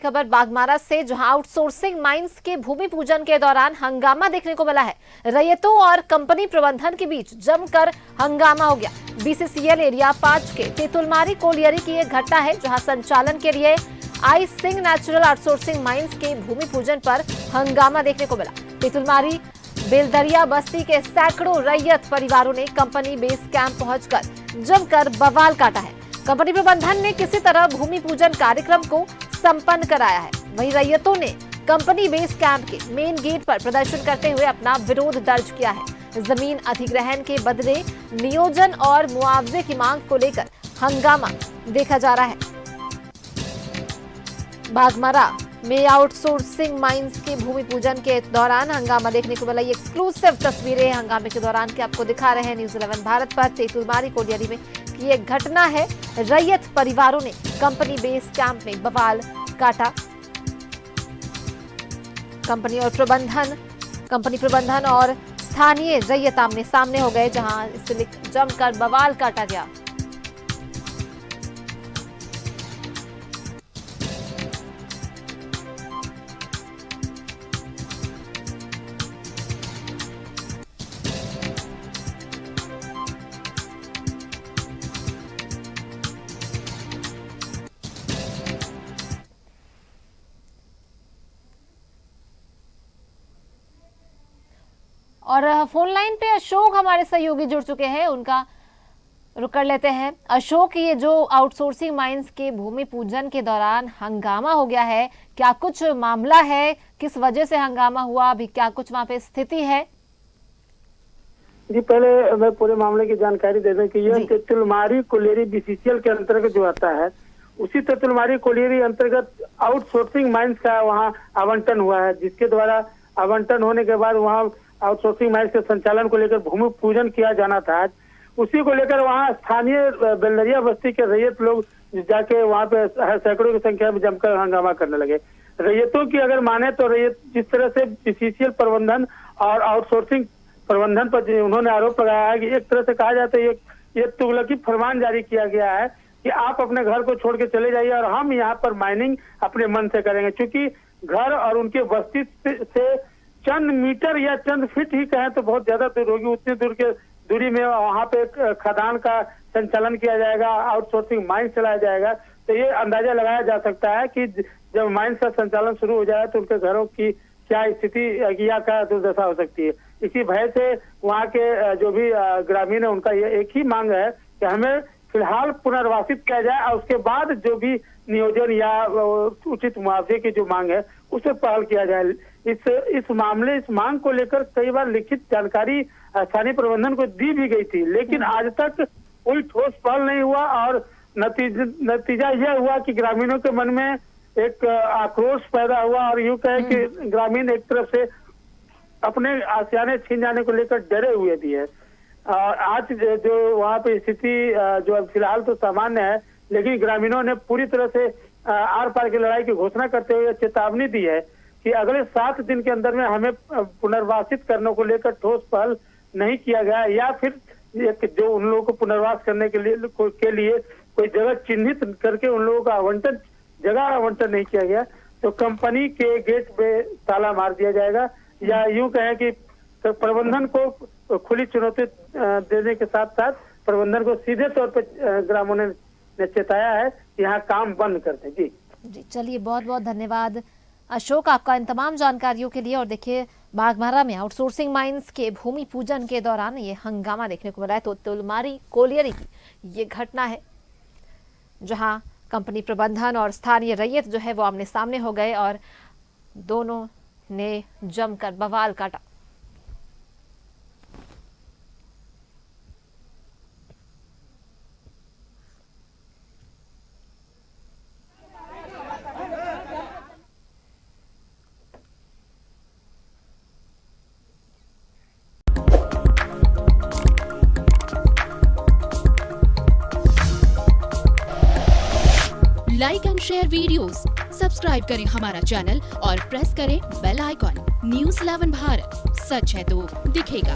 खबर बागमारा से, जहां आउटसोर्सिंग माइंस के भूमि पूजन के दौरान हंगामा देखने को मिला है। रैयतों और कंपनी प्रबंधन के बीच जमकर हंगामा हो गया। बीसीसीएल एरिया 5 के तेतुलमारी कोलियरी की यह घटना है, जहां संचालन के लिए आई सिंह नेचुरल आउटसोर्सिंग माइंस के भूमि पूजन पर हंगामा देखने को मिला। तेतुलमारी बेलदरिया बस्ती के सैकड़ों रैयत परिवारों ने कंपनी बेस कैंप पहुंचकर जमकर बवाल काटा है। कंपनी प्रबंधन ने किसी तरह भूमि पूजन कार्यक्रम को संपन्न कराया है। वहीं रैयतों ने कंपनी बेस कैंप के मेन गेट पर प्रदर्शन करते हुए अपना विरोध दर्ज किया है। जमीन अधिग्रहण के बदले नियोजन और मुआवजे की मांग को लेकर हंगामा देखा जा रहा है। बागमारा में आउटसोर्सिंग माइंस के भूमि पूजन के दौरान हंगामा देखने को मिला। ये एक्सक्लूसिव तस्वीरें हंगामे के दौरान के आपको दिखा रहे हैं न्यूज़ 11 भारत पर। तेतुलमारी कोलियरी में की एक घटना है। रैयत परिवारों ने कंपनी बेस कैंप में बवाल काटा। कंपनी प्रबंधन और स्थानीय रैयत आमने सामने हो गए, जहां इससे जमकर बवाल काटा गया। और फोन लाइन पे अशोक हमारे सहयोगी जुड़ चुके हैं, उनका रुक कर लेते हैं। अशोक, ये जो आउटसोर्सिंग माइंस के भूमि पूजन के दौरान हंगामा हो गया है, क्या कुछ मामला है? किस वजह से हंगामा हुआ? अभी क्या कुछ वहां पे स्थिति है? जी, पहले मैं पूरे मामले की जानकारी दे दूं कि यह तेतुलमारी कोलियरी बीसीसीएल के अंतर्गत जो आता है, उसी तेतुलमारी कोलियरी अंतर्गत आउटसोर्सिंग माइंस का वहाँ आवंटन हुआ है, जिसके द्वारा आवंटन होने के बाद वहाँ आउटसोर्सिंग माइंस के संचालन को लेकर भूमि पूजन किया जाना था। आज उसी को लेकर वहाँ स्थानीय बेलदरिया बस्ती के रैयत लोग जाके वहाँ पे सैकड़ों की संख्या में जमकर हंगामा करने लगे। रैयतों की अगर माने तो रैयत जिस तरह से बीसीसीएल प्रबंधन और आउटसोर्सिंग प्रबंधन पर उन्होंने आरोप लगाया है कि एक तरह से कहा जाए तो ये तुगलकी फरमान जारी किया गया है कि आप अपने घर को छोड़ के चले जाइए और हम यहाँ पर माइनिंग अपने मन से करेंगे। क्योंकि घर और उनके बस्ती से चंद मीटर या चंद फीट ही कहें तो बहुत ज्यादा दूर होगी, उतनी दूर के दूरी में वहाँ पे खदान का संचालन किया जाएगा, आउटसोर्सिंग माइंस चलाया जाएगा। तो ये अंदाजा लगाया जा सकता है कि जब माइंस का संचालन शुरू हो जाए तो उनके घरों की क्या स्थिति या क्या दुर्दशा हो सकती है। इसी भय से वहाँ के जो भी ग्रामीण है, उनका ये एक ही मांग है कि हमें फिलहाल पुनर्वासित किया जाए और उसके बाद जो भी नियोजन या उचित मुआवजे की जो मांग है उसे पहल किया जाए। इस मांग को लेकर कई बार लिखित जानकारी स्थानीय प्रबंधन को दी भी गई थी, लेकिन आज तक कोई ठोस पहल नहीं हुआ और नतीजा यह हुआ कि ग्रामीणों के मन में एक आक्रोश पैदा हुआ और यूं कहे कि ग्रामीण एक तरफ से अपने आशियाने छीन जाने को लेकर डरे हुए भी है। आज जो वहाँ पे स्थिति जो फिलहाल तो सामान्य है, लेकिन ग्रामीणों ने पूरी तरह से आर पार की लड़ाई की घोषणा करते हुए चेतावनी दी है कि अगले 7 दिन के अंदर में हमें पुनर्वासित करने को लेकर ठोस पहल नहीं किया गया या फिर जो उन लोगों को पुनर्वास करने के लिए कोई जगह चिन्हित करके उन लोगों का जगह आवंटन नहीं किया गया तो कंपनी के गेट पे ताला मार दिया जाएगा। या यूं कहें कि प्रबंधन को खुली चुनौती देने के साथ साथ प्रबंधन को सीधे तौर पर ग्रामीणों ने चेताया है कि यहाँ काम बंद कर दें। जी, चलिए, बहुत बहुत धन्यवाद अशोक आपका इन तमाम जानकारियों के लिए। और देखिए, बागमारा में आउटसोर्सिंग माइंस के भूमि पूजन के दौरान ये हंगामा देखने को मिला है। तो तेतुलमारी कोलियरी की ये घटना है, जहां कंपनी प्रबंधन और स्थानीय रैयत जो है वो आमने सामने हो गए और दोनों ने जमकर बवाल काटा। Like and share videos, subscribe करें हमारा चैनल और प्रेस करें बेल आइकॉन। न्यूज़ 11 भारत, सच है तो दिखेगा।